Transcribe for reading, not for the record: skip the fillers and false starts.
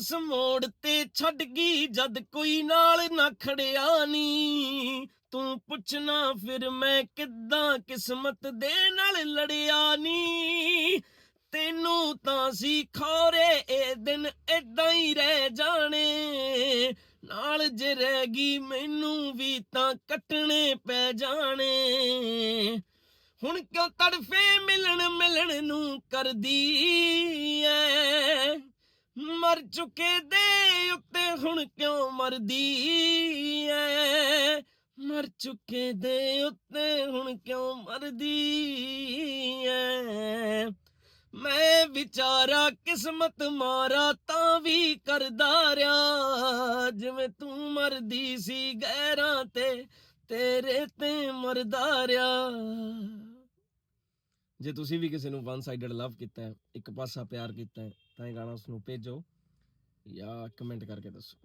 ਉਸ ਮੋੜ ਤੇ ਛੱਡ ਗਈ ਜਦ ਕੋਈ ਨਾਲ ਨਾ ਖੜਿਆ ਨੀ। ਤੂੰ ਪੁੱਛਣਾ ਫਿਰ ਮੈਂ ਕਿੱਦਾਂ ਕਿਸਮਤ ਦੇ ਨਾਲ ਲੜਿਆ ਨੀ। ਤੈਨੂੰ ਤਾਂ ਸੀ ਖੌਰੇ ਇਹ ਦਿਨ ਏਦਾਂ ਹੀ ਰਹਿ ਜਾਣੇ, ਨਾਲ ਜੇ ਰਹਿ ਗਈ ਮੈਨੂੰ ਵੀ ਤਾਂ ਕੱਟਣੇ ਪੈ ਜਾਣੇ। ਹੁਣ ਕਿਉਂ ਤੜਫੇ ਮਿਲਣ ਮਿਲਣ ਨੂੰ ਕਰਦੀ ਐ, ਮਰ ਚੁੱਕੇ ਦੇ ਉੱਤੇ ਹੁਣ ਕਿਉਂ ਮਰਦੀ ਐ। ਮਰ ਚੁੱਕੇ ਦੇ ਉੱਤੇ ਹੁਣ ਕਿਉਂ ਮਰਦੀ ਐ। ਮੈਂ ਵਿਚਾਰਾ ਕਿਸਮਤ ਮਾਰਾ ਤਾਂ ਵੀ ਕਰਦਾ ਰਿਹਾ, ਜਿਵੇਂ ਤੂੰ ਮਰਦੀ ਸੀ ਗੈਰਾਂ ਤੇ ਤੇਰੇ ਤੇ ਮਰਦਾ ਰਿਹਾ। ਜੇ ਤੁਸੀਂ ਵੀ ਕਿਸੇ ਨੂੰ ਵਨ ਸਾਈਡਡ ਲਵ ਕੀਤਾ ਹੈ, ਇੱਕ ਪਾਸਾ ਪਿਆਰ ਕੀਤਾ ਹੈ, ਤਾਂ ਇਹ ਗਾਣਾ ਉਸਨੂੰ ਭੇਜੋ ਜਾਂ ਕਮੈਂਟ ਕਰਕੇ ਦੱਸੋ।